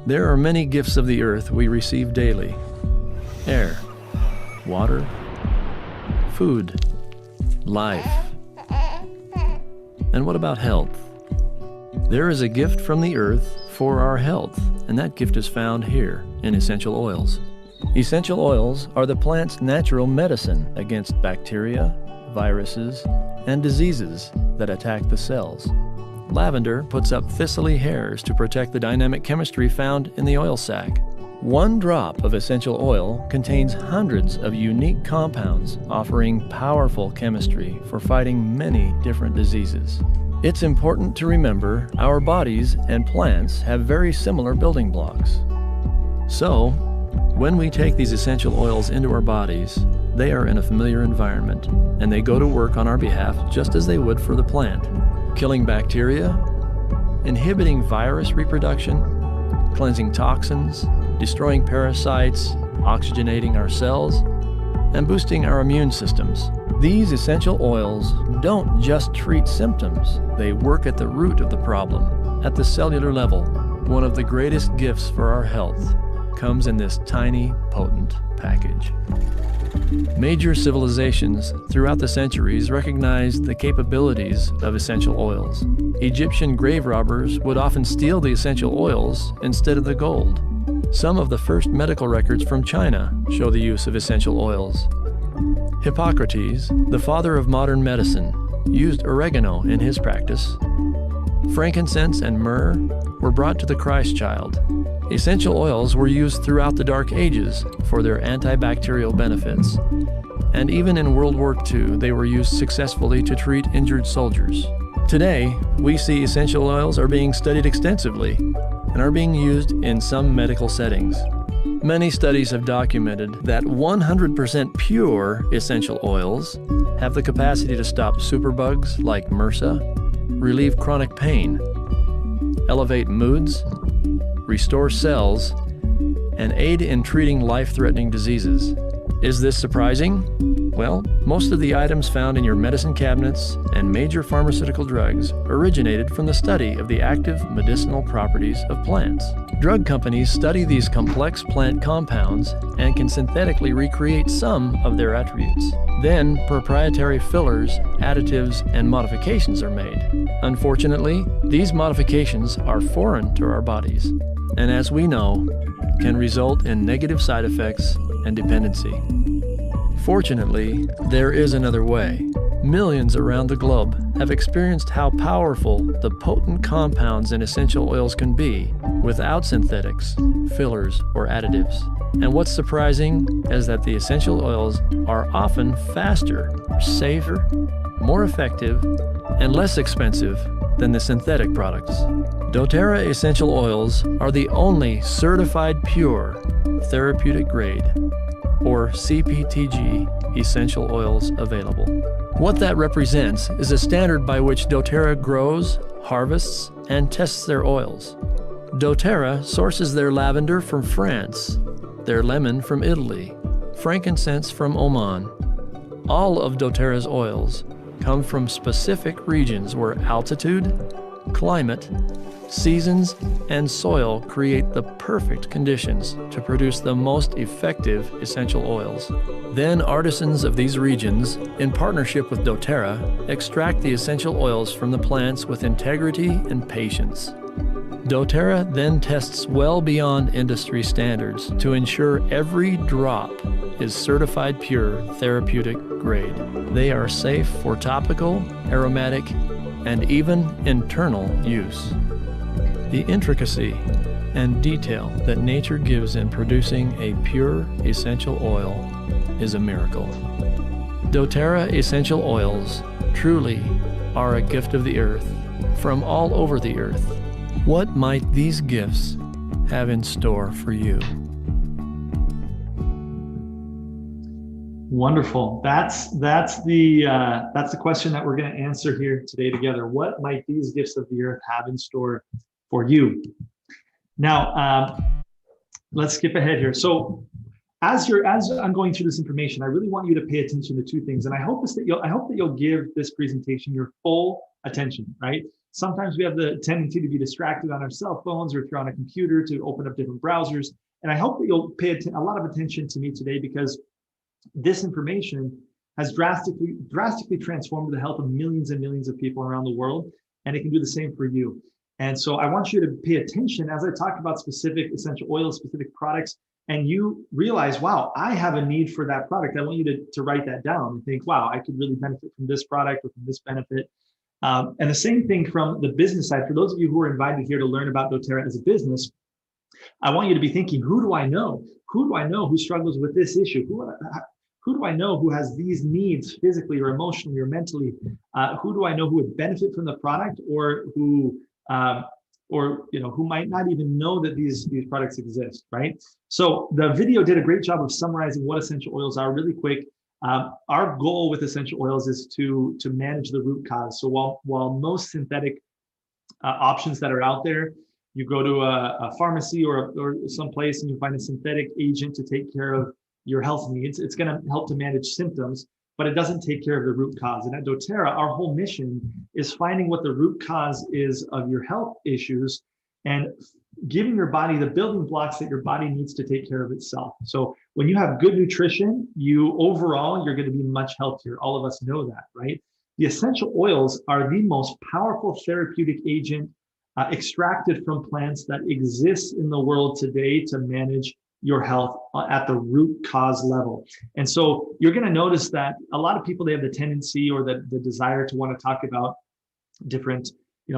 There are many gifts of the earth we receive daily: air, water, food, life. And what about health? There is a gift from the earth for our health, and that gift is found here in essential oils. Essential oils are the plant's natural medicine against bacteria, viruses, and diseases that attack the cells. Lavender puts up thistly hairs to protect the dynamic chemistry found in the oil sac. One drop of essential oil contains hundreds of unique compounds offering powerful chemistry for fighting many different diseases. It's important to remember our bodies and plants have very similar building blocks. So, when we take these essential oils into our bodies, they are in a familiar environment, and they go to work on our behalf just as they would for the plant, killing bacteria, inhibiting virus reproduction, cleansing toxins, destroying parasites, oxygenating our cells, and boosting our immune systems. These essential oils don't just treat symptoms, they work at the root of the problem, at the cellular level. One of the greatest gifts for our health comes in this tiny, potent package. Major civilizations throughout the centuries recognized the capabilities of essential oils. Egyptian grave robbers would often steal the essential oils instead of the gold. Some of the first medical records from China show the use of essential oils. Hippocrates, the father of modern medicine, used oregano in his practice. Frankincense and myrrh were brought to the Christ child. Essential oils were used throughout the Dark Ages for their antibacterial benefits. And even in World War II, they were used successfully to treat injured soldiers. Today, we see essential oils are being studied extensively and are being used in some medical settings. Many studies have documented that 100% pure essential oils have the capacity to stop superbugs like MRSA, relieve chronic pain, elevate moods, restore cells, and aid in treating life-threatening diseases. Is this surprising? Well, most of the items found in your medicine cabinets and major pharmaceutical drugs originated from the study of the active medicinal properties of plants. Drug companies study these complex plant compounds and can synthetically recreate some of their attributes. Then, proprietary fillers, additives, and modifications are made. Unfortunately, these modifications are foreign to our bodies, and as we know, can result in negative side effects and dependency. Fortunately, there is another way. Millions around the globe have experienced how powerful the potent compounds in essential oils can be without synthetics, fillers, or additives. And what's surprising is that the essential oils are often faster, safer, more effective, and less expensive than the synthetic products. doTERRA essential oils are the only certified pure therapeutic grade, or CPTG, essential oils available. What that represents is a standard by which doTERRA grows, harvests, and tests their oils. doTERRA sources their lavender from France, their lemon from Italy, frankincense from Oman. All of doTERRA's oils come from specific regions where altitude, climate, seasons, and soil create the perfect conditions to produce the most effective essential oils. Then artisans of these regions, in partnership with doTERRA, extract the essential oils from the plants with integrity and patience. doTERRA then tests well beyond industry standards to ensure every drop is certified pure therapeutic grade. They are safe for topical, aromatic, and even internal use. The intricacy and detail that nature gives in producing a pure essential oil is a miracle. doTERRA essential oils truly are a gift of the earth from all over the earth. What might these gifts have in store for you? Wonderful. That's the question that we're going to answer here today together. What might these gifts of the earth have in store for you? Now, let's skip ahead here. So, as I'm going through this information, I really want you to pay attention to two things, and I hope that you'll give this presentation your full attention. Right? Sometimes we have the tendency to be distracted on our cell phones or if you're on a computer to open up different browsers. And I hope that you'll pay a lot of attention to me today, because this information has drastically transformed the health of millions and millions of people around the world, and it can do the same for you. And so I want you to pay attention as I talk about specific essential oils, specific products, and you realize, wow, I have a need for that product. I want you to write that down and think, wow, I could really benefit from this product or from this benefit. And the same thing from the business side. For those of you who are invited here to learn about doTERRA as a business, I want you to be thinking, who do I know? Who do I know who struggles with this issue? Who do I know who has these needs physically or emotionally or mentally? Who do I know who would benefit from the product, or who who might not even know that these products exist, right? So the video did a great job of summarizing what essential oils are really quick. Our goal with essential oils is to manage the root cause. So while most synthetic options that are out there, you go to a pharmacy or someplace and you find a synthetic agent to take care of your health needs, it's going to help to manage symptoms, but it doesn't take care of the root cause. And at doTERRA, our whole mission is finding what the root cause is of your health issues and giving your body the building blocks that your body needs to take care of itself. So when you have good nutrition, you're going to be much healthier. All of us know that, right? The essential oils are the most powerful therapeutic agent extracted from plants that exists in the world today to manage your health at the root cause level. And so you're going to notice that a lot of people, they have the tendency or the desire to want to talk about different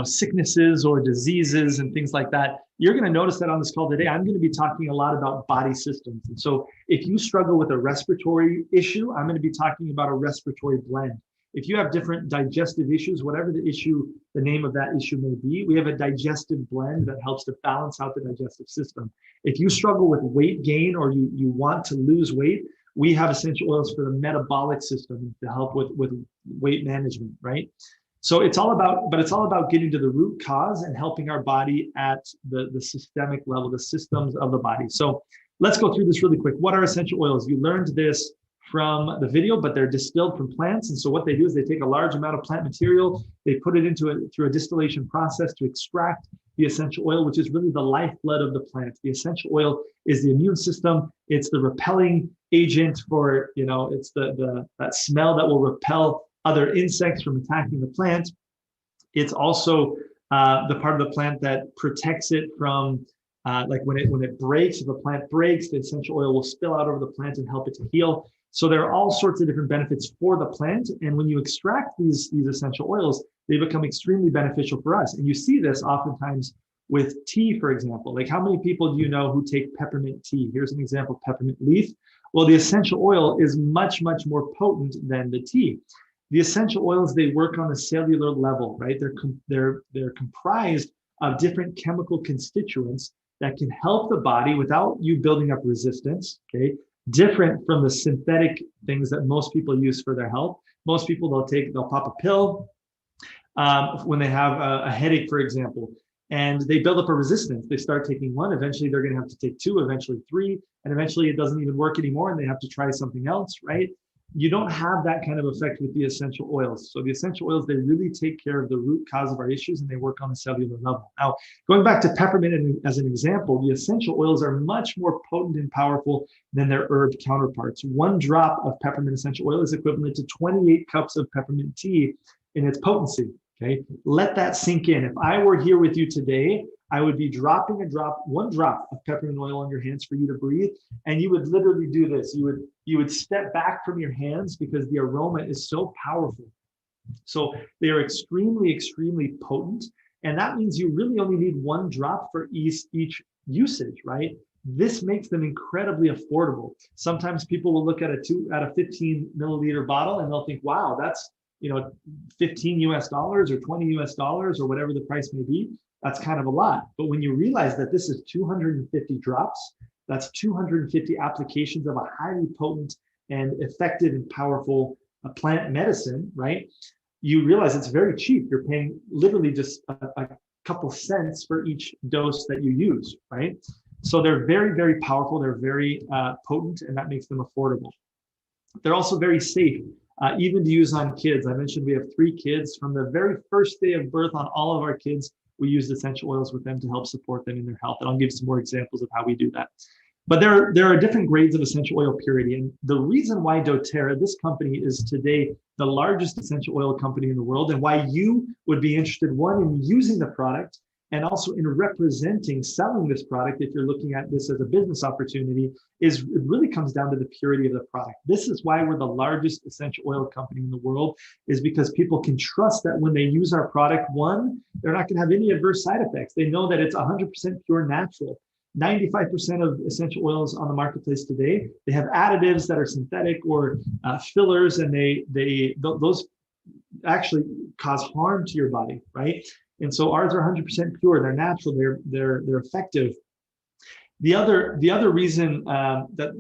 sicknesses or diseases and things like that. You're going to notice that on this call today, I'm going to be talking a lot about body systems. And so if you struggle with a respiratory issue, I'm going to be talking about a respiratory blend. If you have different digestive issues, whatever the name of that issue may be, we have a digestive blend that helps to balance out the digestive system. If you struggle with weight gain or you want to lose weight, we have essential oils for the metabolic system to help with weight management, right? So it's all about getting to the root cause and helping our body at the systemic level, the systems of the body. So let's go through this really quick. What are essential oils? You learned this from the video, but they're distilled from plants. And so what they do is they take a large amount of plant material, they put it through a distillation process to extract the essential oil, which is really the lifeblood of the plant. The essential oil is the immune system. It's the repelling agent for, it's that smell that will repel other insects from attacking the plant. It's also the part of the plant that protects it from, like when it breaks, if a plant breaks, the essential oil will spill out over the plant and help it to heal. So there are all sorts of different benefits for the plant. And when you extract these essential oils, they become extremely beneficial for us. And you see this oftentimes with tea, for example. Like, how many people do you know who take peppermint tea? Here's an example, peppermint leaf. Well, the essential oil is much, much more potent than the tea. The essential oils, they work on the cellular level, right? They're comprised of different chemical constituents that can help the body without you building up resistance, okay? Different from the synthetic things that most people use for their health. Most people, they'll pop a pill when they have a headache, for example, and they build up a resistance. They start taking one, eventually they're going to have to take two, eventually three, and eventually it doesn't even work anymore and they have to try something else, right? You don't have that kind of effect with the essential oils. So the essential oils, they really take care of the root cause of our issues and they work on the cellular level. Now, going back to peppermint as an example, the essential oils are much more potent and powerful than their herb counterparts. 1 drop of peppermint essential oil is equivalent to 28 cups of peppermint tea in its potency, okay? Let that sink in. If I were here with you today, I would be dropping 1 drop of peppermint oil on your hands for you to breathe. And you would literally do this. You would step back from your hands because the aroma is so powerful. So they are extremely, extremely potent. And that means you really only need 1 drop for each usage, right? This makes them incredibly affordable. Sometimes people will look at a 15 milliliter bottle and they'll think, wow, that's, $15 US or $20 US or whatever the price may be. That's kind of a lot. But when you realize that this is 250 drops, that's 250 applications of a highly potent and effective and powerful plant medicine, right? You realize it's very cheap. You're paying literally just a couple cents for each dose that you use, right? So they're very, very powerful. They're very potent, and that makes them affordable. They're also very safe. even to use on kids. I mentioned we have 3 kids. From the very first day of birth on all of our kids, we used essential oils with them to help support them in their health. And I'll give some more examples of how we do that. But there are different grades of essential oil purity. And the reason why doTERRA, this company, is today the largest essential oil company in the world, and why you would be interested, one, in using the product, and also in representing, selling this product, if you're looking at this as a business opportunity, is it really comes down to the purity of the product. This is why we're the largest essential oil company in the world, is because people can trust that when they use our product, one, they're not going to have any adverse side effects. They know that it's 100% pure natural. 95% of essential oils on the marketplace today, they have additives that are synthetic or fillers, and those actually cause harm to your body, right? And so ours are 100% pure. They're natural. They're effective. The other reason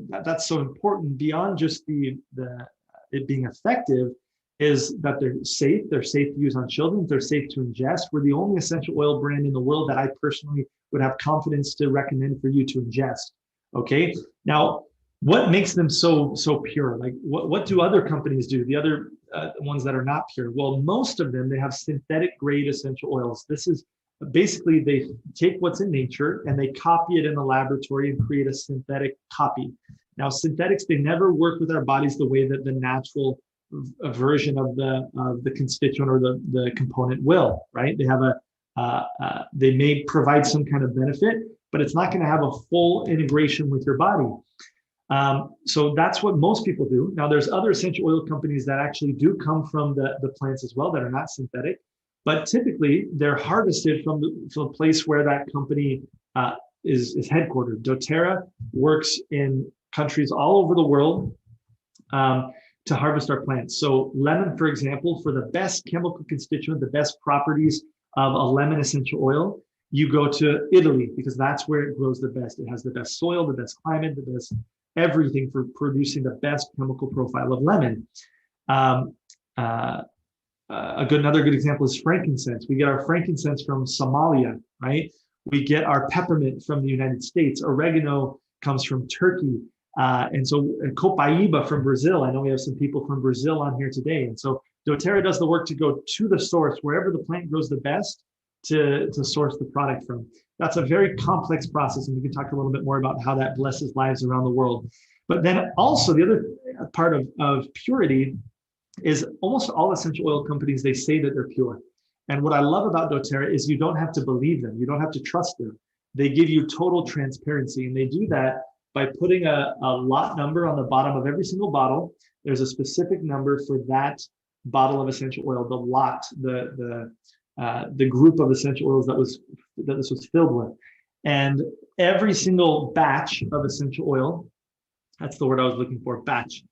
that's so important, beyond just it being effective, is that they're safe. They're safe to use on children. They're safe to ingest. We're the only essential oil brand in the world that I personally would have confidence to recommend for you to ingest. Okay. Now, what makes them so pure? Like, what do other companies do? The other ones that are not pure? Well, most of them, they have synthetic grade essential oils. This is basically, they take what's in nature and they copy it in the laboratory and create a synthetic copy. Now, synthetics, they never work with our bodies the way that the natural version of the constituent or the component will, right? They have they may provide some kind of benefit, but it's not going to have a full integration with your body. So that's what most people do. Now, there's other essential oil companies that actually do come from the plants as well, that are not synthetic, but typically they're harvested from the place where that company is headquartered. doTERRA works in countries all over the world to harvest our plants. So lemon, for example, for the best chemical constituent, the best properties of a lemon essential oil, you go to Italy, because that's where it grows the best. It has the best soil, the best climate, the best everything for producing the best chemical profile of lemon. Another good example is frankincense. We get our frankincense from Somalia, right? We get our peppermint from the United States. Oregano comes from Turkey. And so Copaiba from Brazil. I know we have some people from Brazil on here today. And so doTERRA does the work to go to the source, wherever the plant grows the best, to source the product from. That's a very complex process, and we can talk a little bit more about how that blesses lives around the world. But then also the other part of purity is almost all essential oil companies, they say that they're pure. And what I love about doTERRA is you don't have to believe them. You don't have to trust them. They give you total transparency, and they do that by putting a lot number on the bottom of every single bottle. There's a specific number for that bottle of essential oil, the lot, the group of essential oils that this was filled with. And every single batch of essential oil, that's the word I was looking for, batch.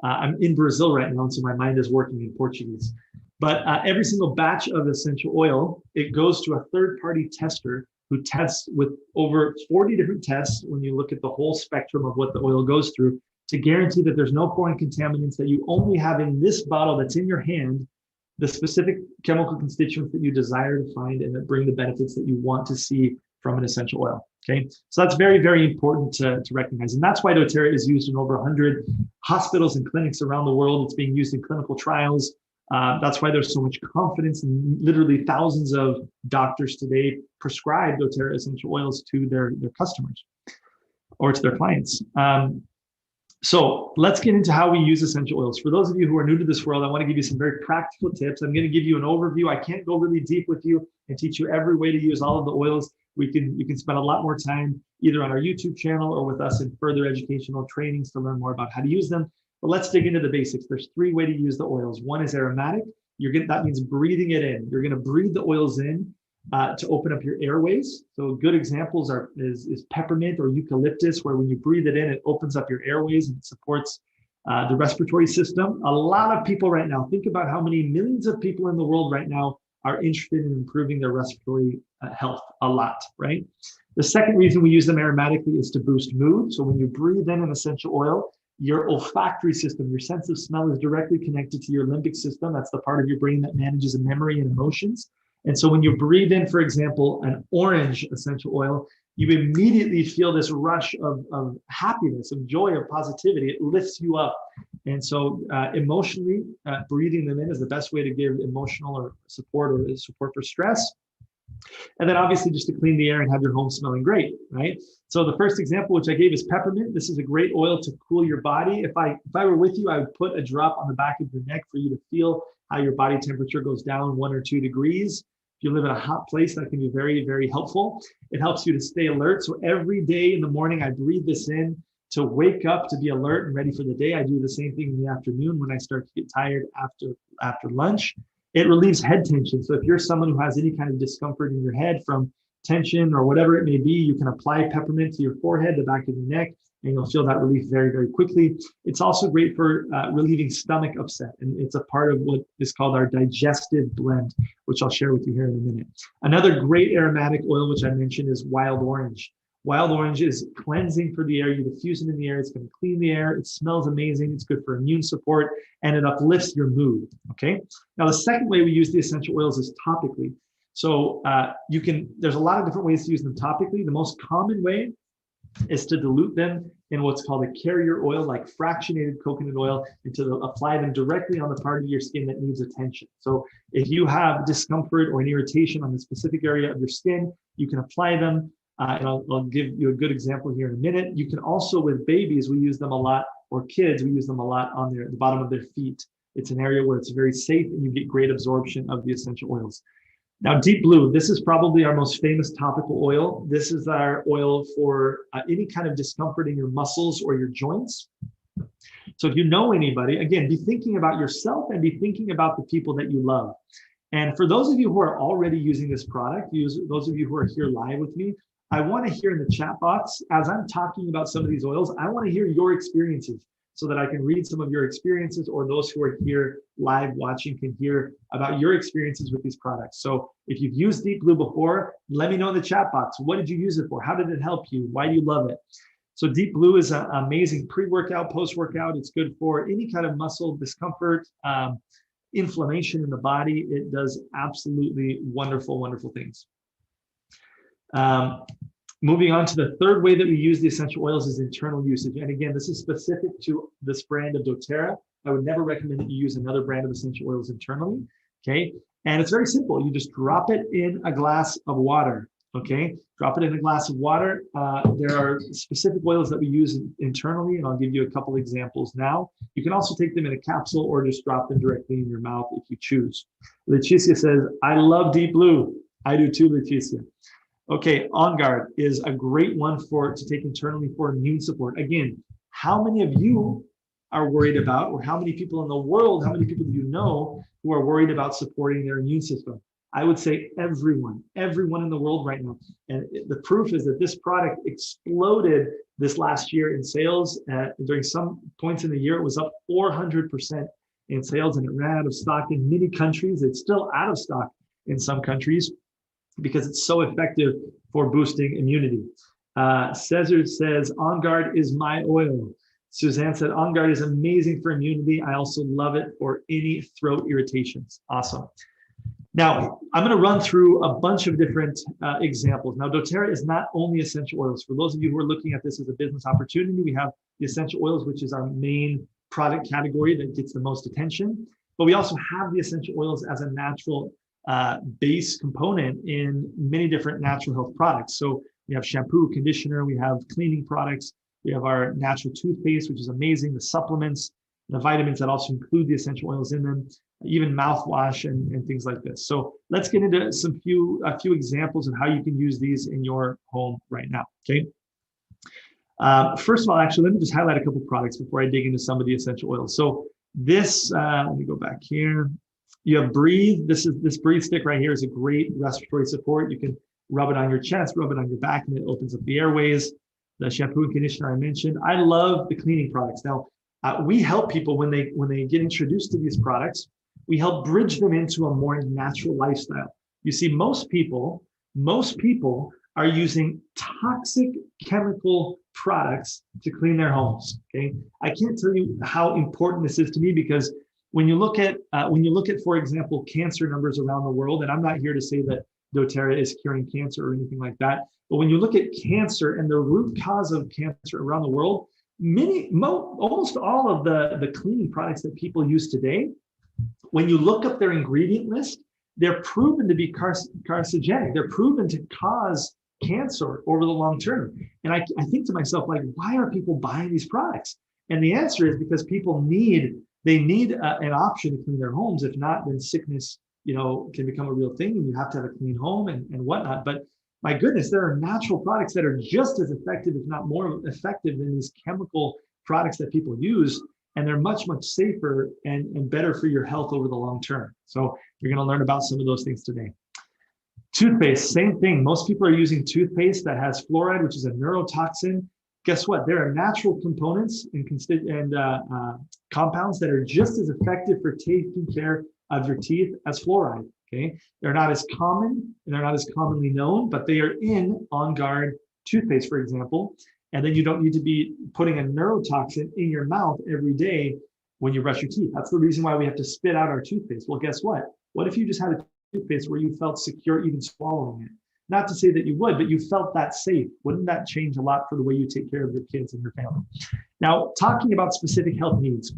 I'm in Brazil right now, and so my mind is working in Portuguese. But every single batch of essential oil, it goes to a third-party tester who tests with over 40 different tests when you look at the whole spectrum of what the oil goes through, to guarantee that there's no foreign contaminants, that you only have in this bottle that's in your hand the specific chemical constituents that you desire to find and that bring the benefits that you want to see from an essential oil. Okay, so that's very, very important to recognize. And that's why doTERRA is used in over 100 hospitals and clinics around the world. It's being used in clinical trials. That's why there's so much confidence, and literally thousands of doctors today prescribe doTERRA essential oils to their customers or to their clients. So let's get into how we use essential oils. For those of you who are new to this world, I want to give you some very practical tips. I'm going to give you an overview. I can't go really deep with you and teach you every way to use all of the oils. You can spend a lot more time either on our YouTube channel or with us in further educational trainings to learn more about how to use them. But let's dig into the basics. There's 3 ways to use the oils. One is aromatic. That means breathing it in. You're going to breathe the oils in to open up your airways. So good examples is peppermint or eucalyptus, where when you breathe it in, it opens up your airways and it supports the respiratory system. A lot of people right now, think about how many millions of people in the world right now are interested in improving their respiratory health a lot, right? The second reason we use them aromatically is to boost mood. So when you breathe in an essential oil, your olfactory system, your sense of smell, is directly connected to your limbic system. That's the part of your brain that manages memory and emotions. And so when you breathe in, for example, an orange essential oil, you immediately feel this rush of happiness, of joy, of positivity. It lifts you up. And so emotionally, breathing them in is the best way to give emotional or support for stress. And then obviously just to clean the air and have your home smelling great, right? So the first example, which I gave, is peppermint. This is a great oil to cool your body. If I were with you, I would put a drop on the back of your neck for you to feel how your body temperature goes down 1 or 2 degrees. If you live in a hot place, that can be very, very helpful. It helps you to stay alert. So every day in the morning, I breathe this in to wake up, to be alert and ready for the day. I do the same thing in the afternoon when I start to get tired after lunch. It relieves head tension. So if you're someone who has any kind of discomfort in your head from tension or whatever it may be, you can apply peppermint to your forehead, the back of your neck, and you'll feel that relief very, very quickly. It's also great for relieving stomach upset. And it's a part of what is called our digestive blend, which I'll share with you here in a minute. Another great aromatic oil, which I mentioned, is wild orange. Wild orange is cleansing for the air. You diffuse it in the air. It's going to clean the air. It smells amazing. It's good for immune support, and it uplifts your mood. Okay. Now, the second way we use the essential oils is topically. So there's a lot of different ways to use them topically. The most common way is to dilute them in what's called a carrier oil, like fractionated coconut oil, and to apply them directly on the part of your skin that needs attention. So if you have discomfort or an irritation on the specific area of your skin, you can apply them. And I'll give you a good example here in a minute. You can also, with babies, we use them a lot, or kids, we use them a lot on the bottom of their feet. It's an area where it's very safe and you get great absorption of the essential oils. Now, Deep Blue, this is probably our most famous topical oil. This is our oil for any kind of discomfort in your muscles or your joints. So if you know anybody, again, be thinking about yourself and be thinking about the people that you love. And for those of you who are already using this product, those of you who are here live with me, I want to hear in the chat box, as I'm talking about some of these oils, I want to hear your experiences so that I can read some of your experiences, or those who are here live watching can hear about your experiences with these products. So if you've used Deep Blue before, let me know in the chat box. What did you use it for? How did it help you? Why do you love it? So Deep Blue is an amazing pre-workout, post-workout. It's good for any kind of muscle discomfort, inflammation in the body. It does absolutely wonderful, wonderful things. Moving on to the third way that we use the essential oils is internal usage. And again, this is specific to this brand of doTERRA. I would never recommend that you use another brand of essential oils internally, okay? And it's very simple. You just drop it in a glass of water, okay? Drop it in a glass of water. There are specific oils that we use internally, and I'll give you a couple examples now. You can also take them in a capsule or just drop them directly in your mouth if you choose. Leticia says, I love Deep Blue. I do too, Leticia. Okay, On Guard is a great one to take internally for immune support. Again, how many of you are worried about, or how many people in the world, how many people do you know who are worried about supporting their immune system? I would say everyone in the world right now. And the proof is that this product exploded this last year in sales. During some points in the year, it was up 400% in sales, and it ran out of stock in many countries. It's still out of stock in some countries, because it's so effective for boosting immunity. Cesar says, On Guard is my oil. Suzanne said, On Guard is amazing for immunity. I also love it for any throat irritations. Awesome. Now, I'm going to run through a bunch of different examples. Now, doTERRA is not only essential oils. For those of you who are looking at this as a business opportunity, we have the essential oils, which is our main product category that gets the most attention. But we also have the essential oils as a natural base component in many different natural health products. So we have shampoo, conditioner, we have cleaning products, we have our natural toothpaste, which is amazing, the supplements, the vitamins that also include the essential oils in them, even mouthwash and things like this. So let's get into a few examples of how you can use these in your home right now, okay? First of all, actually, let me just highlight a couple products before I dig into some of the essential oils. So this, let me go back here. You have Breathe. This Breathe stick right here is a great respiratory support. You can rub it on your chest, rub it on your back, and it opens up the airways. The shampoo and conditioner I mentioned. I love the cleaning products. Now, we help people when they get introduced to these products. We help bridge them into a more natural lifestyle. You see, most people are using toxic chemical products to clean their homes. Okay, I can't tell you how important this is to me, because when you look at, for example, cancer numbers around the world, and I'm not here to say that doTERRA is curing cancer or anything like that, but when you look at cancer and the root cause of cancer around the world, almost all of the cleaning products that people use today, when you look up their ingredient list, they're proven to be carcinogenic. They're proven to cause cancer over the long term. And I think to myself, like, why are people buying these products? And the answer is because people need an option to clean their homes. If not, then sickness, can become a real thing, and you have to have a clean home and whatnot. But my goodness, there are natural products that are just as effective, if not more effective, than these chemical products that people use. And they're much, much safer and better for your health over the long term. So you're going to learn about some of those things today. Toothpaste, same thing. Most people are using toothpaste that has fluoride, which is a neurotoxin. Guess what? There are natural components and compounds that are just as effective for taking care of your teeth as fluoride. Okay, they're not as common and they're not as commonly known, but they are in On Guard toothpaste, for example. And then you don't need to be putting a neurotoxin in your mouth every day when you brush your teeth. That's the reason why we have to spit out our toothpaste. Well, guess what? What if you just had a toothpaste where you felt secure even swallowing it? Not to say that you would, but you felt that safe. Wouldn't that change a lot for the way you take care of your kids and your family? Now, talking about specific health needs,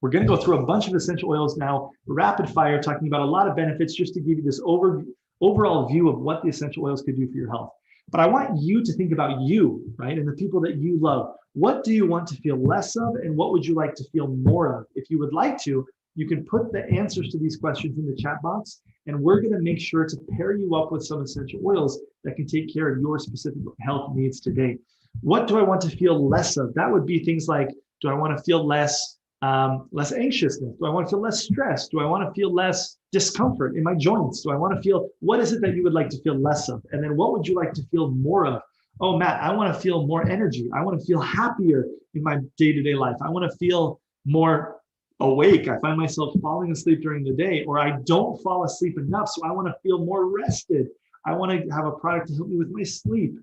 we're going to go through a bunch of essential oils now, rapid fire, talking about a lot of benefits, just to give you this overall view of what the essential oils could do for your health. But I want you to think about you, right? And the people that you love. What do you want to feel less of, and what would you like to feel more of? If you would like to, you can put the answers to these questions in the chat box, and we're going to make sure to pair you up with some essential oils that can take care of your specific health needs today. What do I want to feel less of? That would be things like, do I want to feel less anxiousness? Do I want to feel less stress? Do I want to feel less discomfort in my joints? Do I want to feel, what is it that you would like to feel less of? And then what would you like to feel more of? Oh, Matt, I want to feel more energy. I want to feel happier in my day-to-day life. I want to feel more awake. I find myself falling asleep during the day, or I don't fall asleep enough, so I want to feel more rested. I want to have a product to help me with my sleep.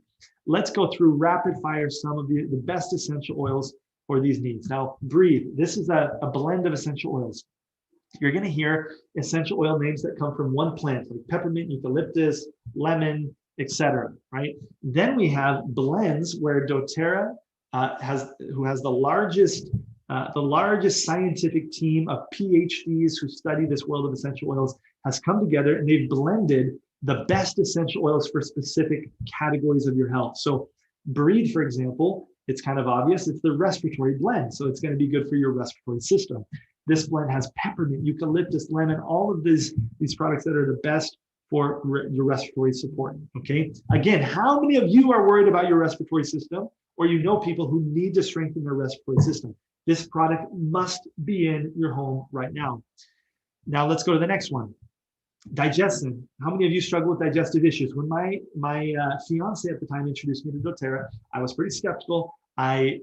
Let's go through rapid fire some of the best essential oils for these needs. Now, breathe. This is a blend of essential oils. You're going to hear essential oil names that come from one plant, like peppermint, eucalyptus, lemon, etc. Right? Then we have blends where doTERRA who has the largest scientific team of PhDs who study this world of essential oils, has come together and they've blended the best essential oils for specific categories of your health. So Breathe, for example, it's kind of obvious. It's the respiratory blend. So it's going to be good for your respiratory system. This blend has peppermint, eucalyptus, lemon, all of these products that are the best for your respiratory support. Okay. Again, how many of you are worried about your respiratory system, or you know people who need to strengthen their respiratory system? This product must be in your home right now. Now let's go to the next one. Digestion. How many of you struggle with digestive issues? When my fiance at the time introduced me to doTERRA, I was pretty skeptical. I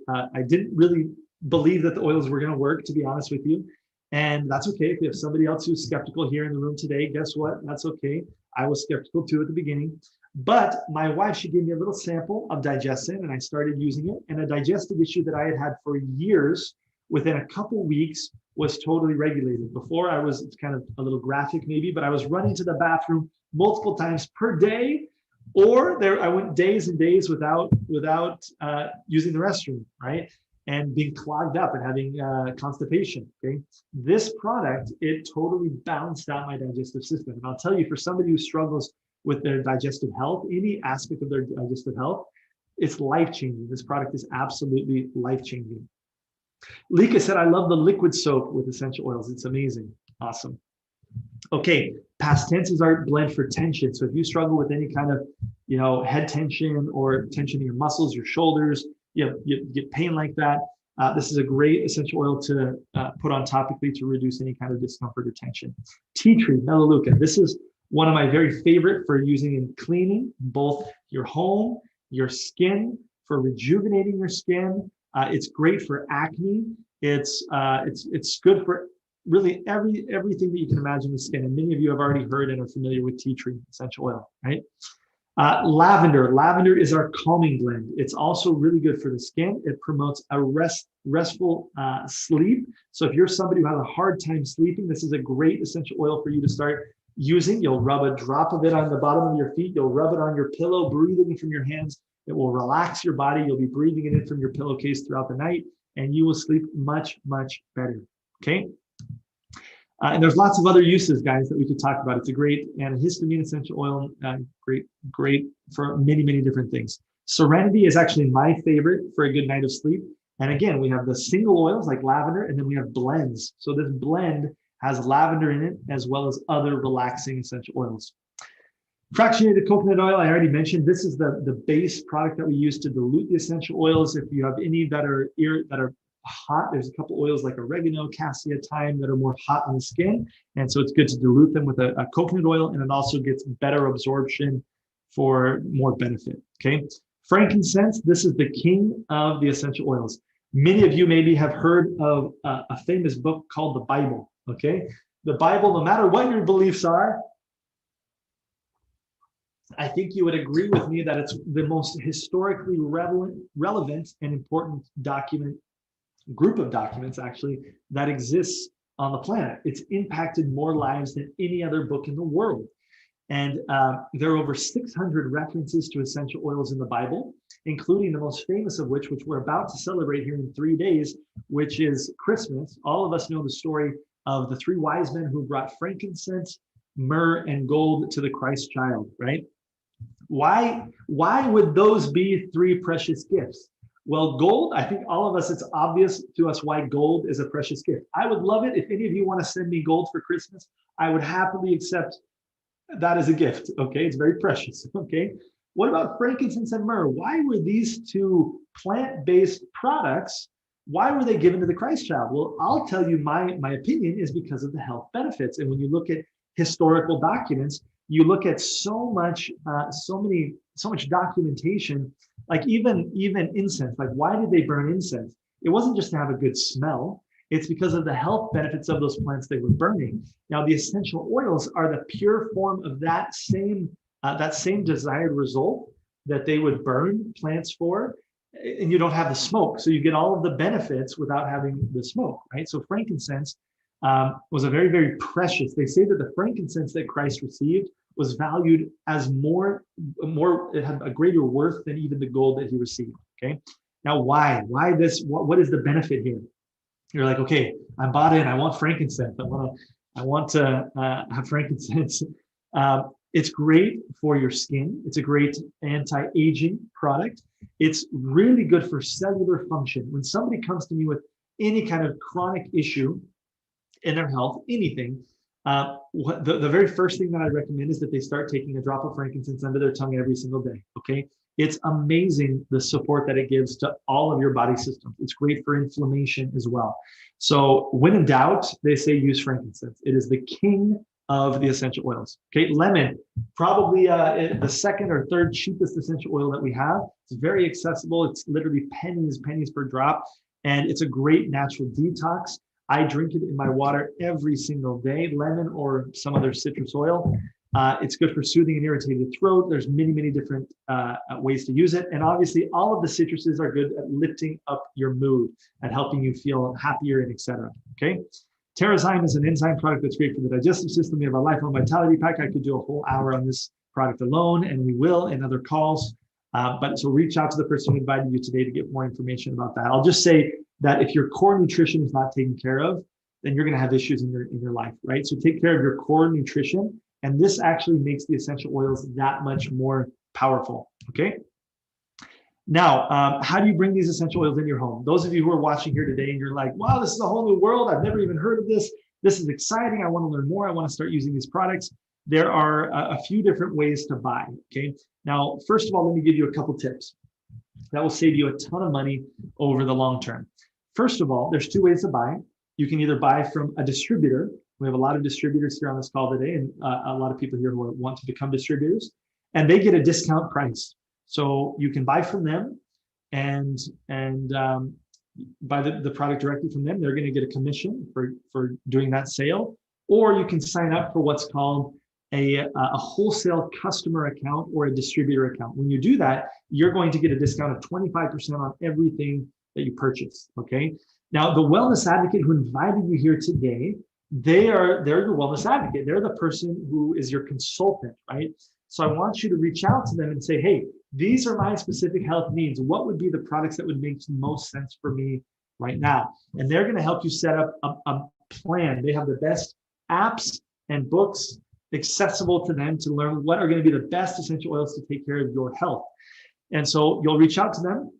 didn't really believe that the oils were going to work, to be honest with you. And that's okay. If you have somebody else who's skeptical here in the room today, guess what? That's okay. I was skeptical too at the beginning. But my wife, she gave me a little sample of digestion and I started using it. And a digestive issue that I had had for years, within a couple weeks, was totally regulated. Before I was, it's kind of a little graphic maybe, but I was running to the bathroom multiple times per day, or I went days and days without using the restroom, right? And being clogged up and having constipation, okay? This product, it totally balanced out my digestive system. And I'll tell you, for somebody who struggles with their digestive health, any aspect of their digestive health, it's life-changing. This product is absolutely life-changing. Lika said, I love the liquid soap with essential oils. It's amazing. Awesome. Okay, past tense is our blend for tension. So if you struggle with any kind of, head tension or tension in your muscles, your shoulders, you get pain like that, this is a great essential oil to put on topically to reduce any kind of discomfort or tension. Tea tree, melaleuca. This is one of my very favorite for using in cleaning both your home, your skin, for rejuvenating your skin. It's great for acne. It's good for really everything that you can imagine with skin. And many of you have already heard and are familiar with tea tree essential oil, right? Lavender. Lavender is our calming blend. It's also really good for the skin. It promotes a restful sleep. So if you're somebody who has a hard time sleeping, this is a great essential oil for you to start using. You'll rub a drop of it on the bottom of your feet. You'll rub it on your pillow, breathe it in from your hands. It will relax your body. You'll be breathing it in from your pillowcase throughout the night, and you will sleep much, much better. Okay. And there's lots of other uses, guys, that we could talk about. It's a great antihistamine essential oil, great for many, many different things. Serenity is actually my favorite for a good night of sleep. And again, we have the single oils like lavender, and then we have blends. So this blend has lavender in it, as well as other relaxing essential oils. Fractionated coconut oil, I already mentioned. This is the base product that we use to dilute the essential oils. If you have any that are hot, there's a couple oils like oregano, cassia, thyme that are more hot on the skin. And so it's good to dilute them with a coconut oil, and it also gets better absorption for more benefit. Okay. Frankincense, this is the king of the essential oils. Many of you maybe have heard of a famous book called the Bible. Okay. The Bible, no matter what your beliefs are, I think you would agree with me that it's the most historically relevant and important group of documents actually that exists on the planet. It's impacted more lives than any other book in the world. And there are over 600 references to essential oils in the Bible, including the most famous of which we're about to celebrate here in 3 days, which is Christmas. All of us know the story of the 3 wise men who brought frankincense, myrrh, and gold to the Christ child, right? Why would those be 3 precious gifts? Well, gold, I think all of us, it's obvious to us why gold is a precious gift. I would love it if any of you want to send me gold for Christmas. I would happily accept that as a gift. Okay, it's very precious. Okay, what about frankincense and myrrh? Why were these 2 plant-based products, why were they given to the Christ child? Well, I'll tell you my opinion is because of the health benefits. And when you look at historical documents, you look at so much documentation, like even incense. Like, why did they burn incense? It wasn't just to have a good smell. It's because of the health benefits of those plants they were burning. Now, the essential oils are the pure form of that same desired result that they would burn plants for, and you don't have the smoke. So you get all of the benefits without having the smoke, right? So frankincense was a very, very precious. They say that the frankincense that Christ received was valued as more, it had a greater worth than even the gold that he received. Okay. Now, why this? What is the benefit here? You're like, okay, I'm bought in. I want frankincense. I want to have frankincense. It's great for your skin. It's a great anti-aging product. It's really good for cellular function. When somebody comes to me with any kind of chronic issue in their health, anything, the very first thing that I recommend is that they start taking a drop of frankincense under their tongue every single day. Okay. It's amazing the support that it gives to all of your body systems. It's great for inflammation as well. So when in doubt, they say use frankincense. It is the king of the essential oils. Okay, lemon, probably the second or third cheapest essential oil that we have. It's very accessible. It's literally pennies per drop, and it's a great natural detox. I drink it in my water every single day, lemon or some other citrus oil. It's good for soothing an irritated throat. There's many different ways to use it. And obviously all of the citruses are good at lifting up your mood and helping you feel happier and etc. Okay. TerraZyme is an enzyme product that's great for the digestive system. We have our Lifelong Vitality Pack. I could do a whole hour on this product alone, and we will in other calls. But so reach out to the person who invited you today to get more information about that. I'll just say that if your core nutrition is not taken care of, then you're going to have issues in your life, right? So take care of your core nutrition. And this actually makes the essential oils that much more powerful, okay? Now, how do you bring these essential oils in your home? Those of you who are watching here today and you're like, wow, this is a whole new world. I've never even heard of this. This is exciting. I want to learn more. I want to start using these products. There are a few different ways to buy, okay? Now, first of all, let me give you a couple tips that will save you a ton of money over the long term. First of all, there's 2 ways to buy. You can either buy from a distributor. We have a lot of distributors here on this call today, and a lot of people here who want to become distributors, and they get a discount price. So you can buy from them and buy the product directly from them. They're going to get a commission for doing that sale, or you can sign up for what's called a wholesale customer account or a distributor account. When you do that, you're going to get a discount of 25% on everything that you purchase. Okay. Now, the wellness advocate who invited you here today, they're your wellness advocate. They're the person who is your consultant, right? So I want you to reach out to them and say, hey, these are my specific health needs. What would be the products that would make most sense for me right now? And they're going to help you set up a plan. They have the best apps and books accessible to them to learn what are going to be the best essential oils to take care of your health. And so you'll reach out to them.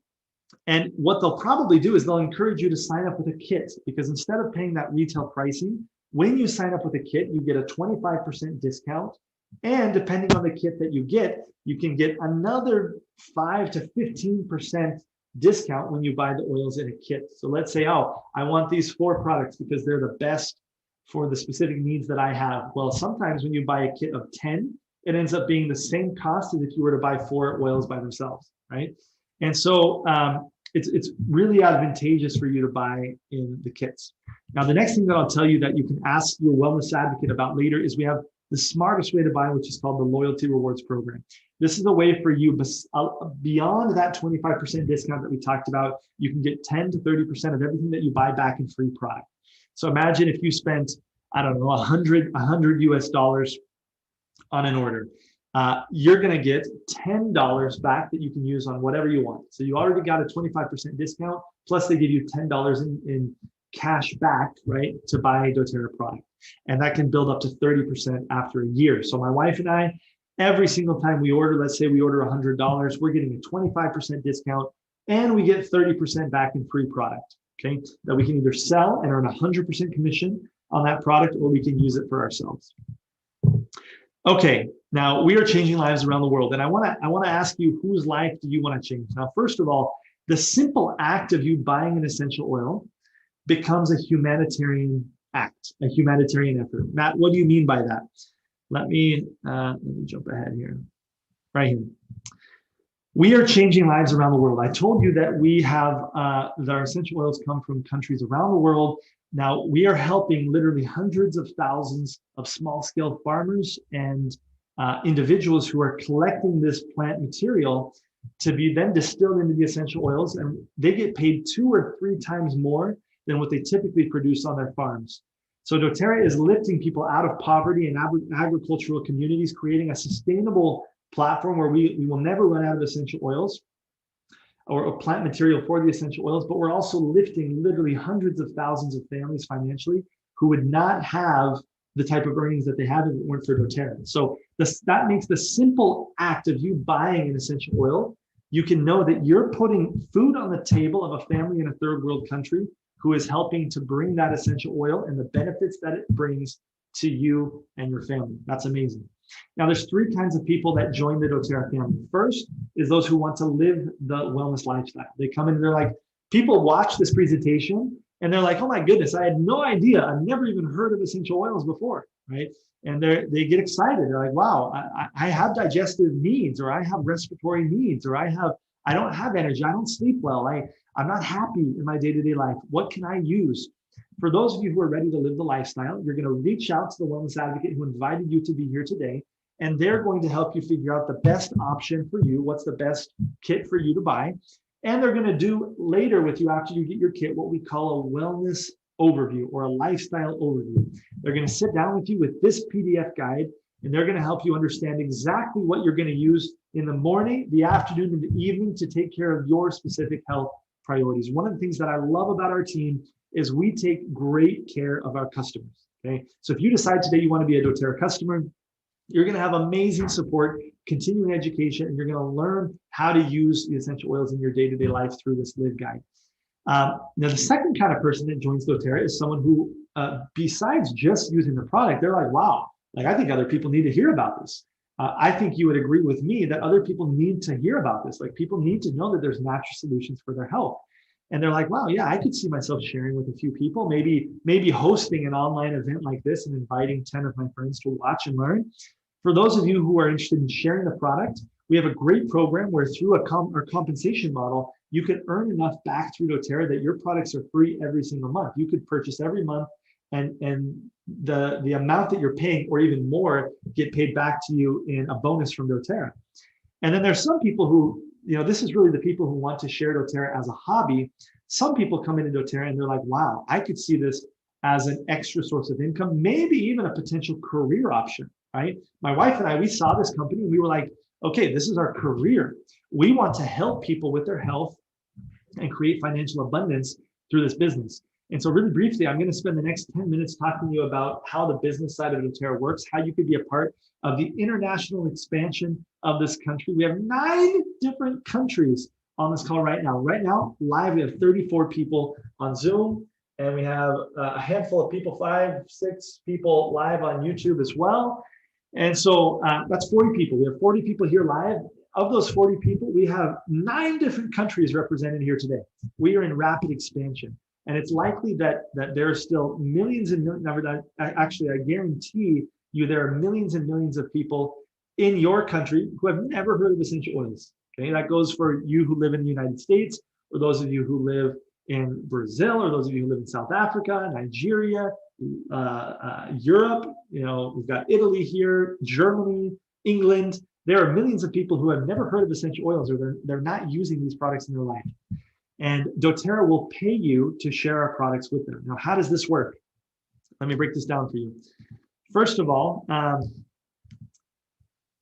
And what they'll probably do is they'll encourage you to sign up with a kit, because instead of paying that retail pricing, when you sign up with a kit, you get a 25% discount. And depending on the kit that you get, you can get another 5 to 15% discount when you buy the oils in a kit. So let's say, oh, I want these 4 products because they're the best for the specific needs that I have. Well, sometimes when you buy a kit of 10, it ends up being the same cost as if you were to buy 4 oils by themselves, right? And so it's really advantageous for you to buy in the kits. Now, the next thing that I'll tell you that you can ask your wellness advocate about later is we have the smartest way to buy, which is called the Loyalty Rewards Program. This is a way for you, beyond that 25% discount that we talked about, you can get 10 to 30% of everything that you buy back in free product. So imagine if you spent, I don't know, 100 US dollars on an order. You're going to get $10 back that you can use on whatever you want. So you already got a 25% discount, plus they give you $10 in cash back, right, to buy a doTERRA product. And that can build up to 30% after a year. So my wife and I, every single time we order, let's say we order $100, we're getting a 25% discount, and we get 30% back in free product, okay, that we can either sell and earn 100% commission on that product, or we can use it for ourselves. Okay, now we are changing lives around the world, and I want to ask you, whose life do you want to change? Now, first of all, the simple act of you buying an essential oil becomes a humanitarian act, a humanitarian effort. Matt, what do you mean by that? Let me jump ahead here. Right here. We are changing lives around the world. I told you that we have that our essential oils come from countries around the world. Now we are helping literally hundreds of thousands of small-scale farmers and individuals who are collecting this plant material to be then distilled into the essential oils, and they get paid 2 or 3 times more than what they typically produce on their farms. So doTERRA is lifting people out of poverty and agricultural communities, creating a sustainable platform where we will never run out of essential oils or plant material for the essential oils, but we're also lifting literally hundreds of thousands of families financially who would not have the type of earnings that they have if it weren't for doTERRA. So that makes the simple act of you buying an essential oil, you can know that you're putting food on the table of a family in a third world country who is helping to bring that essential oil and the benefits that it brings to you and your family. That's amazing. Now, there's 3 kinds of people that join the doTERRA family. First is those who want to live the wellness lifestyle. They come in and they're like, people watch this presentation and they're like, oh my goodness, I had no idea. I've never even heard of essential oils before, right? And they get excited. They're like, wow, I have digestive needs, or I have respiratory needs, or I don't have energy. I don't sleep well. I'm not happy in my day-to-day life. What can I use? For those of you who are ready to live the lifestyle, you're going to reach out to the wellness advocate who invited you to be here today, and they're going to help you figure out the best option for you. What's the best kit for you to buy? And they're going to do later with you, after you get your kit, what we call a wellness overview or a lifestyle overview. They're going to sit down with you with this PDF guide, and they're going to help you understand exactly what you're going to use in the morning, the afternoon, and the evening to take care of your specific health priorities. One of the things that I love about our team is we take great care of our customers, okay? So if you decide today you want to be a doTERRA customer, you're going to have amazing support, continuing education, and you're going to learn how to use the essential oils in your day-to-day life through this Live Guide. Now, the second kind of person that joins doTERRA is someone who, besides just using the product, they're like, wow, like I think other people need to hear about this. I think you would agree with me that other people need to hear about this. Like, people need to know that there's natural solutions for their health. And they're like, wow, yeah, I could see myself sharing with a few people, maybe hosting an online event like this and inviting 10 of my friends to watch and learn. For those of you who are interested in sharing the product, we have a great program where through our compensation model, you can earn enough back through doTERRA that your products are free every single month. You could purchase every month, and the amount that you're paying or even more get paid back to you in a bonus from doTERRA. And then there's some people who, this is really the people who want to share doTERRA as a hobby. Some people come into doTERRA and they're like, wow, I could see this as an extra source of income, maybe even a potential career option, right? My wife and I, we saw this company and we were like, okay, this is our career. We want to help people with their health and create financial abundance through this business. And so really briefly, I'm going to spend the next 10 minutes talking to you about how the business side of doTERRA works, how you could be a part of the international expansion of this country. We have 9 different countries on this call right now. Right now, live, we have 34 people on Zoom, and we have a handful of people, 5, 6 people live on YouTube as well. And so that's 40 people. We have 40 people here live. Of those 40 people, we have 9 different countries represented here today. We are in rapid expansion. And it's likely that there are still millions and millions, actually, I guarantee you there are millions and millions of people in your country who have never heard of essential oils. Okay, that goes for you who live in the United States, or those of you who live in Brazil, or those of you who live in South Africa, Nigeria, Europe. We've got Italy here, Germany, England. There are millions of people who have never heard of essential oils, or they're not using these products in their life. And doTERRA will pay you to share our products with them. Now, how does this work? Let me break this down for you. First of all,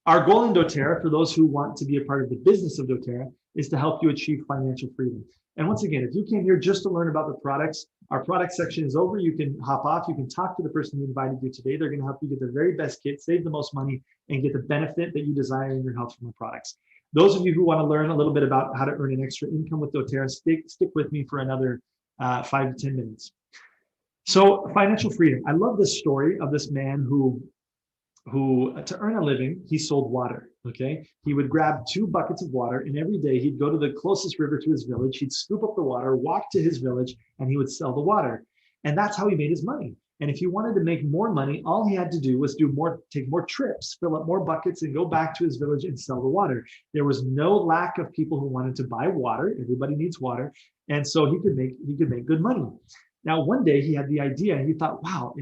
our goal in doTERRA, for those who want to be a part of the business of doTERRA, is to help you achieve financial freedom. And once again, if you came here just to learn about the products, our product section is over. You can hop off. You can talk to the person who invited you today. They're going to help you get the very best kit, save the most money, and get the benefit that you desire in your health from the products. Those of you who want to learn a little bit about how to earn an extra income with doTERRA, stick with me for another 5 to 10 minutes. So financial freedom. I love this story of this man who to earn a living, he sold water. Okay, he would grab 2 buckets of water, and every day he'd go to the closest river to his village. He'd scoop up the water, walk to his village, and he would sell the water. And that's how he made his money. And if he wanted to make more money, all he had to do was take more trips, fill up more buckets, and go back to his village and sell the water. There was no lack of people who wanted to buy water. Everybody needs water. And so he could make good money. Now, one day he had the idea, and he thought, wow,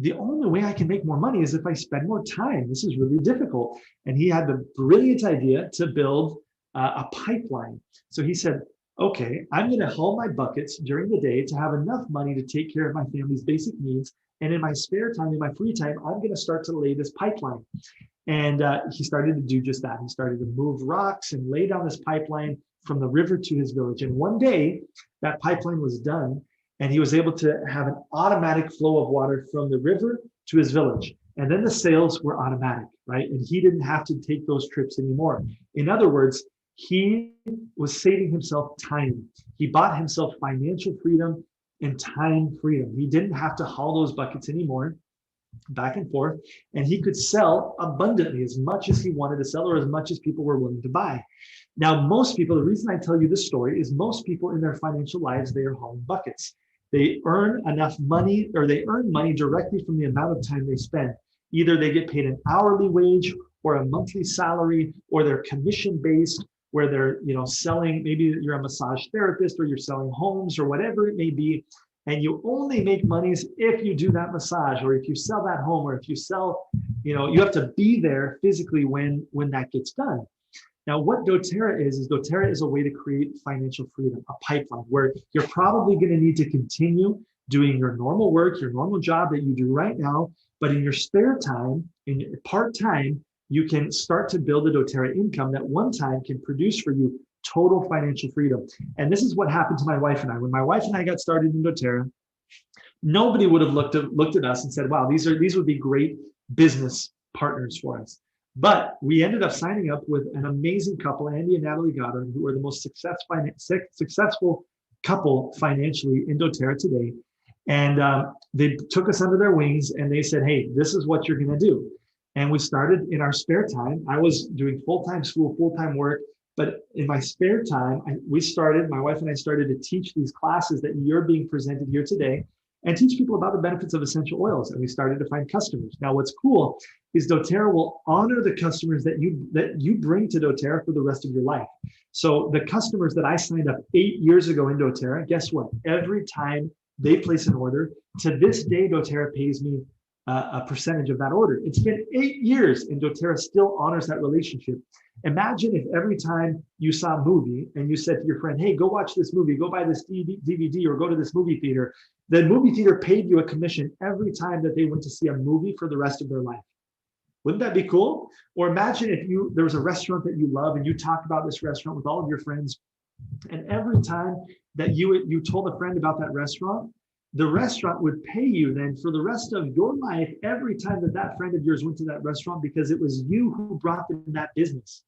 the only way I can make more money is if I spend more time. This is really difficult. And he had the brilliant idea to build a pipeline. So he said, okay, I'm going to haul my buckets during the day to have enough money to take care of my family's basic needs. And in my spare time, in my free time, I'm going to start to lay this pipeline. And he started to do just that. He started to move rocks and lay down this pipeline from the river to his village. And one day, that pipeline was done, and he was able to have an automatic flow of water from the river to his village. And then the sales were automatic, right? And he didn't have to take those trips anymore. In other words, he was saving himself time. He bought himself financial freedom and time freedom. He didn't have to haul those buckets anymore, back and forth, and he could sell abundantly, as much as he wanted to sell, or as much as people were willing to buy. Now, most people, the reason I tell you this story is most people in their financial lives, they are hauling buckets. They earn enough money, or they earn money directly from the amount of time they spend. Either they get paid an hourly wage or a monthly salary, or they're commission-based, where they're selling, maybe you're a massage therapist, or you're selling homes, or whatever it may be, and you only make monies if you do that massage, or if you sell that home, or if you sell, you have to be there physically when that gets done. Now, what doTERRA is doTERRA is a way to create financial freedom, a pipeline where you're probably going to need to continue doing your normal work, your normal job that you do right now, but in your spare time, in your part-time, you can start to build a doTERRA income that one time can produce for you total financial freedom. And this is what happened to my wife and I. When my wife and I got started in doTERRA, nobody would have looked at us and said, wow, these would be great business partners for us. But we ended up signing up with an amazing couple, Andy and Natalie Goddard, who are the most successful couple financially in doTERRA today. And they took us under their wings, and they said, hey, this is what you're going to do. And we started in our spare time. I was doing full-time school, full-time work. But in my spare time, my wife and I started to teach these classes that you're being presented here today, and teach people about the benefits of essential oils. And we started to find customers. Now, what's cool is doTERRA will honor the customers that you bring to doTERRA for the rest of your life. So the customers that I signed up 8 years ago in doTERRA, guess what? Every time they place an order, to this day, doTERRA pays me a percentage of that order. It's been 8 years, and doTERRA still honors that relationship. Imagine if every time you saw a movie and you said to your friend, hey, go watch this movie, go buy this DVD, or go to this movie theater, the movie theater paid you a commission every time that they went to see a movie for the rest of their life. Wouldn't that be cool? Or imagine if there was a restaurant that you love and you talk about this restaurant with all of your friends, and every time that you told a friend about that restaurant, the restaurant would pay you then for the rest of your life every time that friend of yours went to that restaurant, because it was you who brought them that business.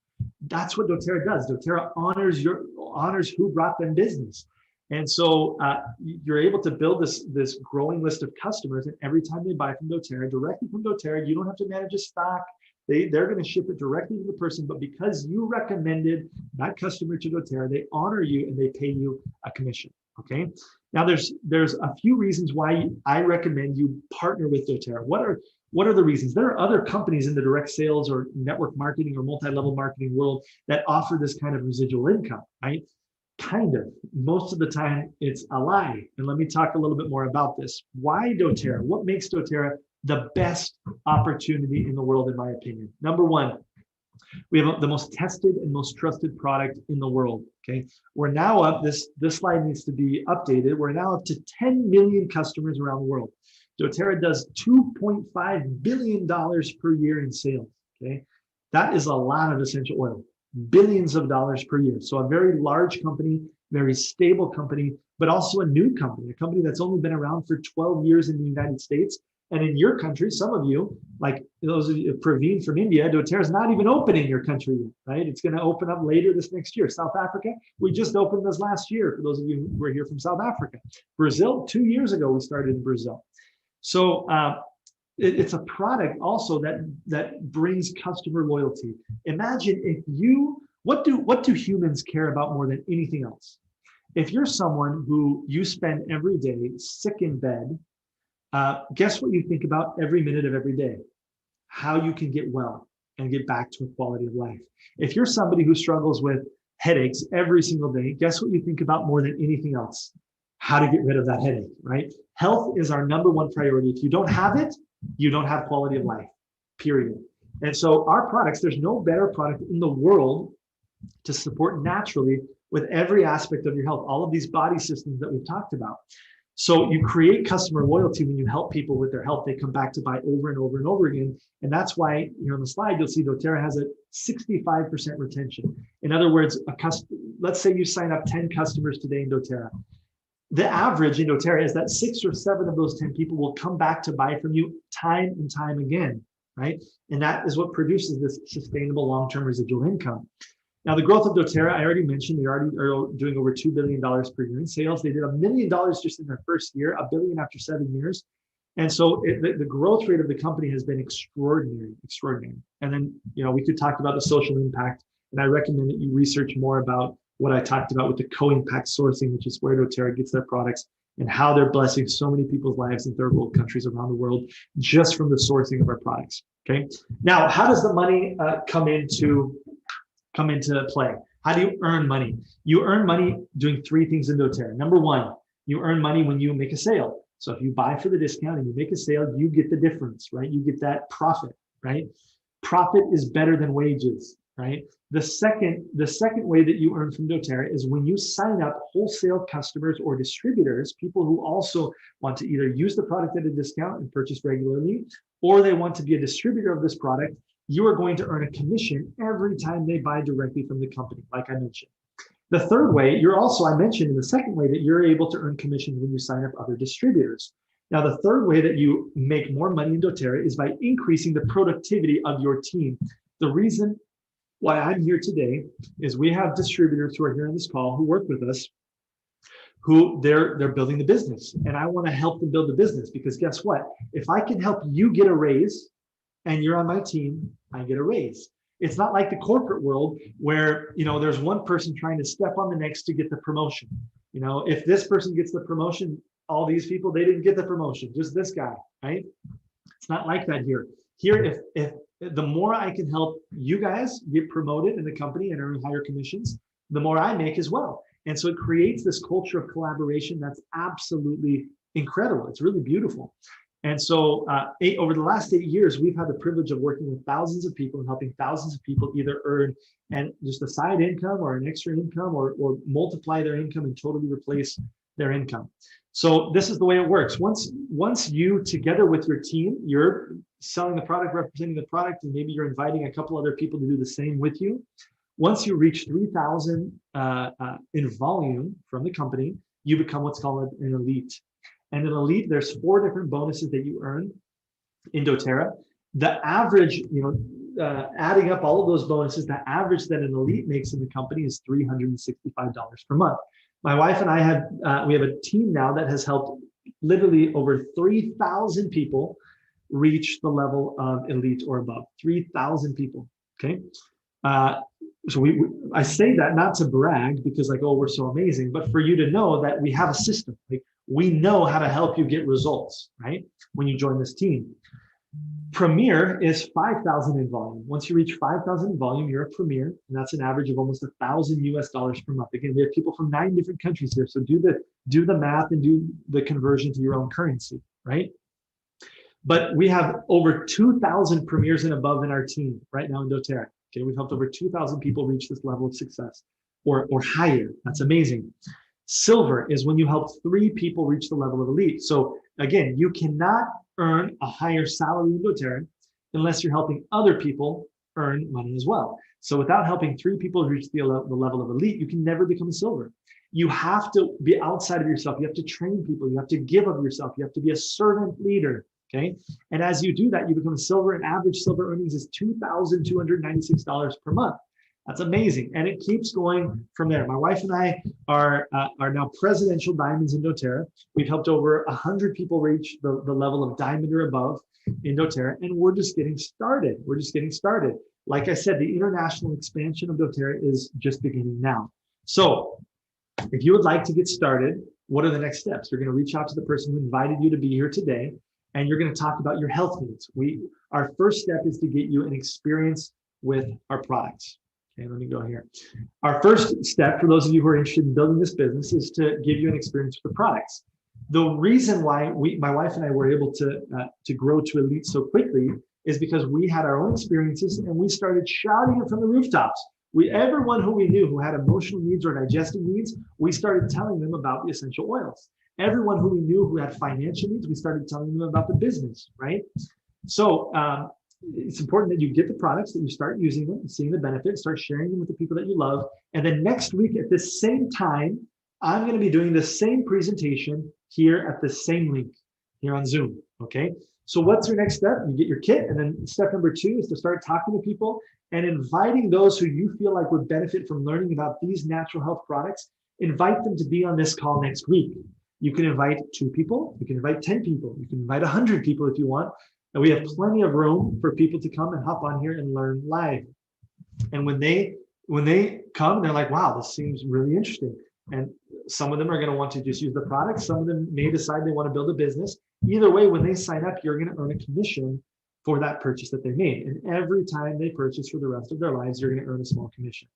That's what doTERRA does. doTERRA honors who brought them business. And so you're able to build this growing list of customers, and every time they buy from doTERRA, directly from doTERRA, you don't have to manage a stock. They're going to ship it directly to the person, but because you recommended that customer to doTERRA, they honor you and they pay you a commission. Okay. Now there's a few reasons why I recommend you partner with doTERRA. What are the reasons? There are other companies in the direct sales or network marketing or multi-level marketing world that offer this kind of residual income, right? Kind of. Most of the time, it's a lie. And let me talk a little bit more about this. Why doTERRA? What makes doTERRA the best opportunity in the world, in my opinion? Number one, we have the most tested and most trusted product in the world. Okay, we're now up. This slide needs to be updated. We're now up to 10 million customers around the world. doTERRA does $2.5 billion per year in sales. Okay, that is a lot of essential oil. Billions of dollars per year. So a very large company, very stable company, but also a new company, a company that's only been around for 12 years in the United States. And in your country, some of you, like those of you, Praveen from India, doTERRA is not even open in your country yet, right? It's going to open up later this next year. South Africa, we just opened this last year, for those of you who are here from South Africa. Brazil, 2 years ago, we started in Brazil. So it's a product also that brings customer loyalty. Imagine if what do humans care about more than anything else? If you're someone who you spend every day sick in bed, guess what you think about every minute of every day? How you can get well and get back to a quality of life. If you're somebody who struggles with headaches every single day, guess what you think about more than anything else? How to get rid of that headache, right? Health is our number one priority. If you don't have it, you don't have quality of life, period. And so our products, there's no better product in the world to support naturally with every aspect of your health, all of these body systems that we've talked about. So you create customer loyalty when you help people with their health. They come back to buy over and over and over again. And that's why here on the slide, you'll see doTERRA has a 65% retention. In other words, let's say you sign up 10 customers today in doTERRA. The average in doTERRA is that 6 or 7 of those 10 people will come back to buy from you time and time again, right? And that is what produces this sustainable long-term residual income. Now, the growth of doTERRA, I already mentioned, they already are doing over $2 billion per year in sales. They did $1 million just in their first year, $1 billion after 7 years. And so the growth rate of the company has been extraordinary. And then, we could talk about the social impact, and I recommend that you research more about what I talked about with the co-impact sourcing, which is where doTERRA gets their products and how they're blessing so many people's lives in third world countries around the world just from the sourcing of our products. Okay. Now, how does the money come into play? How do you earn money? You earn money doing 3 things in doTERRA. Number one, you earn money when you make a sale. So if you buy for the discount and you make a sale, you get the difference, right? You get that profit, right? Profit is better than wages, right? The second way that you earn from doTERRA is when you sign up wholesale customers or distributors, people who also want to either use the product at a discount and purchase regularly, or they want to be a distributor of this product. You are going to earn a commission every time they buy directly from the company, like I mentioned. The third way, I mentioned in the second way that you're able to earn commissions when you sign up other distributors. Now, the third way that you make more money in doTERRA is by increasing the productivity of your team. The reason why I'm here today is we have distributors who are here on this call who work with us, who they're building the business. And I want to help them build the business, because guess what? If I can help you get a raise and you're on my team, I get a raise. It's not like the corporate world where, there's one person trying to step on the next to get the promotion. If this person gets the promotion, all these people, they didn't get the promotion, just this guy, right? It's not like that here. Here, if the more I can help you guys get promoted in the company and earn higher commissions, the more I make as well. And so it creates this culture of collaboration that's absolutely incredible. It's really beautiful. And so over the last 8 years, we've had the privilege of working with thousands of people and helping thousands of people either earn just a side income or an extra income or multiply their income and totally replace their income. So this is the way it works. Once you, together with your team, you're selling the product, representing the product, and maybe you're inviting a couple other people to do the same with you. Once you reach 3,000 in volume from the company, you become what's called an elite. And an elite, there's 4 different bonuses that you earn in doTERRA. The average, adding up all of those bonuses, the average that an elite makes in the company is $365 per month. My wife and I we have a team now that has helped literally over 3,000 people reach the level of elite or above. 3,000 people. Okay. So I say that not to brag because like, oh, we're so amazing, but for you to know that we have a system. Like we know how to help you get results, right? When you join this team. Premier is 5,000 in volume. Once you reach 5,000 in volume, you're a premier, and that's an average of almost $1,000 per month. Again, we have people from 9 different countries here, so do the math and do the conversion to your own currency, right? But we have over 2,000 premiers and above in our team right now in doTERRA. Okay, we've helped over 2,000 people reach this level of success or higher. That's amazing. Silver is when you help 3 people reach the level of elite. So again, you cannot earn a higher salary in doTERRA unless you're helping other people earn money as well. So without helping 3 people reach the level of elite, you can never become a silver. You have to be outside of yourself. You have to train people. You have to give of yourself. You have to be a servant leader. Okay. And as you do that, you become a silver, and average silver earnings is $2,296 per month. That's amazing. And it keeps going from there. My wife and I are now presidential diamonds in doTERRA. We've helped over 100 people reach the level of diamond or above in doTERRA, and we're just getting started. We're just getting started. Like I said, the international expansion of doTERRA is just beginning now. So if you would like to get started, what are the next steps? You're going to reach out to the person who invited you to be here today, and you're going to talk about your health needs. Our first step is to get you an experience with our products. Okay, let me go here. Our first step, for those of you who are interested in building this business, is to give you an experience with the products. The reason why my wife and I were able to grow to elite so quickly is because we had our own experiences and we started shouting it from the rooftops. Everyone who we knew who had emotional needs or digestive needs, we started telling them about the essential oils. Everyone who we knew who had financial needs, we started telling them about the business, right? So it's important that you get the products, that you start using them, seeing the benefits, start sharing them with the people that you love. And then next week at the same time, I'm going to be doing the same presentation here at the same link here on Zoom. Okay. So what's your next step? You get your kit. And then step number 2 is to start talking to people and inviting those who you feel like would benefit from learning about these natural health products. Invite them to be on this call next week. You can invite 2 people. You can invite 10 people. You can invite 100 people if you want. And we have plenty of room for people to come and hop on here and learn live. And when they come, they're like, wow, this seems really interesting. And some of them are going to want to just use the product. Some of them may decide they want to build a business. Either way, when they sign up, you're going to earn a commission for that purchase that they made. And every time they purchase for the rest of their lives, you're going to earn a small commission.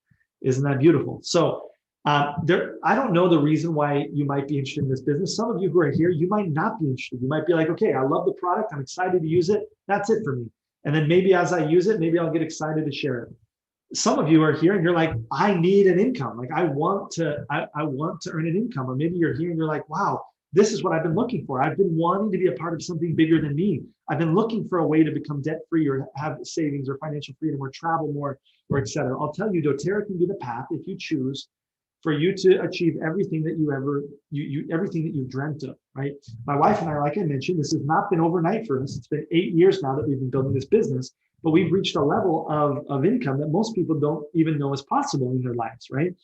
Isn't that beautiful? So I don't know the reason why you might be interested in this business. Some of you who are here, you might not be interested. You might be like, okay, I love the product. I'm excited to use it. That's it for me. And then maybe as I use it, maybe I'll get excited to share it. Some of you are here and you're like, I need an income. Like I want to earn an income. Or maybe you're here and you're like, wow, this is what I've been looking for. I've been wanting to be a part of something bigger than me. I've been looking for a way to become debt-free or have savings or financial freedom or travel more or et cetera. I'll tell you, doTERRA can be the path if you choose for you to achieve everything that everything that you've dreamt of, right? My wife and I, like I mentioned, this has not been overnight for us. It's been 8 years now that we've been building this business, but we've reached a level of income that most people don't even know is possible in their lives, right?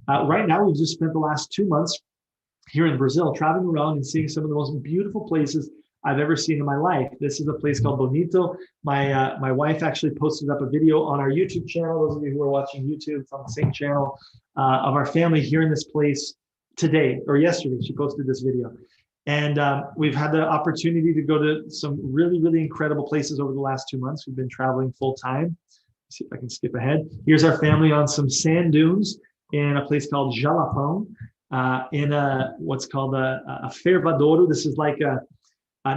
Right now, we've just spent the last 2 months here in Brazil, traveling around and seeing some of the most beautiful places I've ever seen in my life. This is a place called Bonito. My wife actually posted up a video on our YouTube channel. Those of you who are watching YouTube, it's on the same channel, of our family here in this place today or yesterday. She posted this video. And we've had the opportunity to go to some really, really incredible places over the last 2 months. We've been traveling full time. Let's see if I can skip ahead. Here's our family on some sand dunes in a place called Jalapão, in what's called a fervadouro. This is like a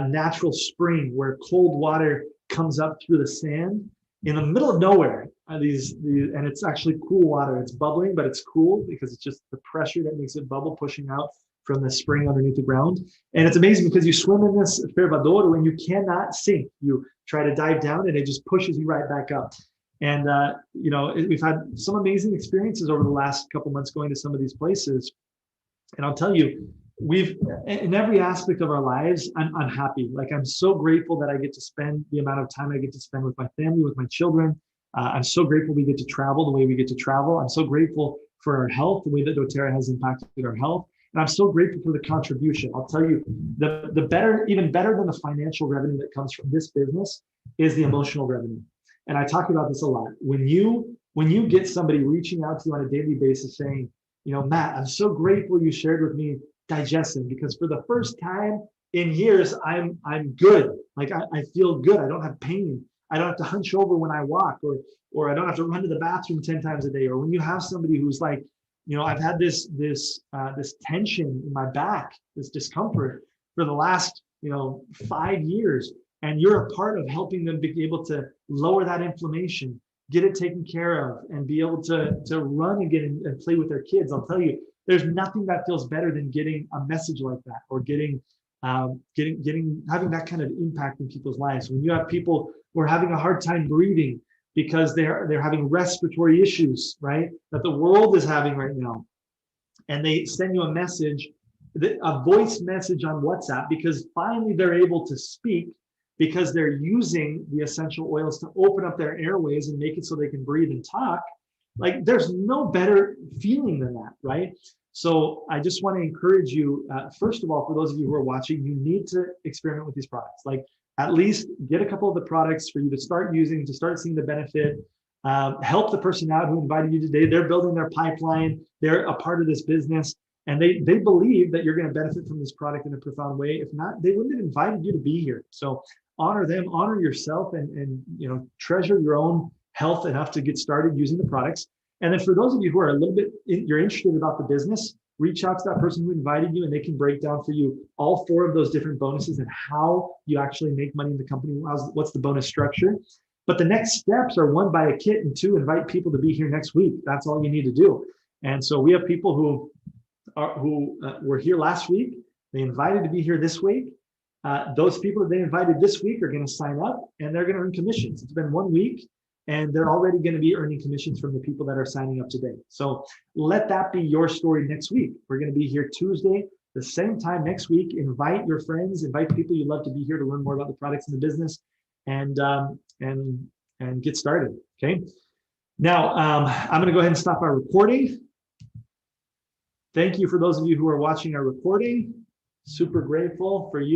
natural spring where cold water comes up through the sand in the middle of nowhere. And it's actually cool water. It's bubbling, but it's cool because it's just the pressure that makes it bubble pushing out from the spring underneath the ground. And it's amazing because you swim in this fervador and you cannot sink. You try to dive down and it just pushes you right back up. And, we've had some amazing experiences over the last couple months going to some of these places. And I'll tell you, we've, in every aspect of our lives, I'm happy. Like, I'm so grateful that I get to spend the amount of time I get to spend with my family, with my children. I'm so grateful we get to travel the way we get to travel. I'm so grateful for our health, the way that doTERRA has impacted our health. And I'm so grateful for the contribution. I'll tell you, the better, even better than the financial revenue that comes from this business is the emotional revenue. And I talk about this a lot. When you get somebody reaching out to you on a daily basis saying, Matt, I'm so grateful you shared with me digestion, because for the first time in years, I'm good. Like I feel good. I don't have pain. I don't have to hunch over when I walk, or I don't have to run to the bathroom 10 times a day. Or when you have somebody who's like, I've had this tension in my back, this discomfort for the last 5 years, and you're a part of helping them be able to lower that inflammation, get it taken care of, and be able to run again and play with their kids. I'll tell you, there's nothing that feels better than getting a message like that, or having that kind of impact in people's lives. When you have people who are having a hard time breathing because they're having respiratory issues, right, that the world is having right now, and they send you a message, a voice message on WhatsApp, because finally they're able to speak, because they're using the essential oils to open up their airways and make it so they can breathe and talk. Like, there's no better feeling than that, right? So I just want to encourage you, first of all, for those of you who are watching, you need to experiment with these products. Like, at least get a couple of the products for you to start using, to start seeing the benefit. Help the person out who invited you today. They're building their pipeline. They're a part of this business, and they believe that you're going to benefit from this product in a profound way. If not, they wouldn't have invited you to be here. So honor them, honor yourself, and treasure your own health enough to get started using the products. And then for those of you who are a little bit, you're interested about the business, reach out to that person who invited you, and they can break down for you all 4 of those different bonuses and how you actually make money in the company. What's the bonus structure? But the next steps are 1, buy a kit, and 2, invite people to be here next week. That's all you need to do. And so we have people who were here last week. They invited to be here this week. Those people that they invited this week are going to sign up, and they're going to earn commissions. It's been 1 week, and they're already going to be earning commissions from the people that are signing up today. So let that be your story next week. We're going to be here Tuesday, the same time next week. Invite your friends, invite people you love to be here to learn more about the products in the business, and get started. Okay. Now I'm going to go ahead and stop our recording. Thank you for those of you who are watching our recording. Super grateful for you.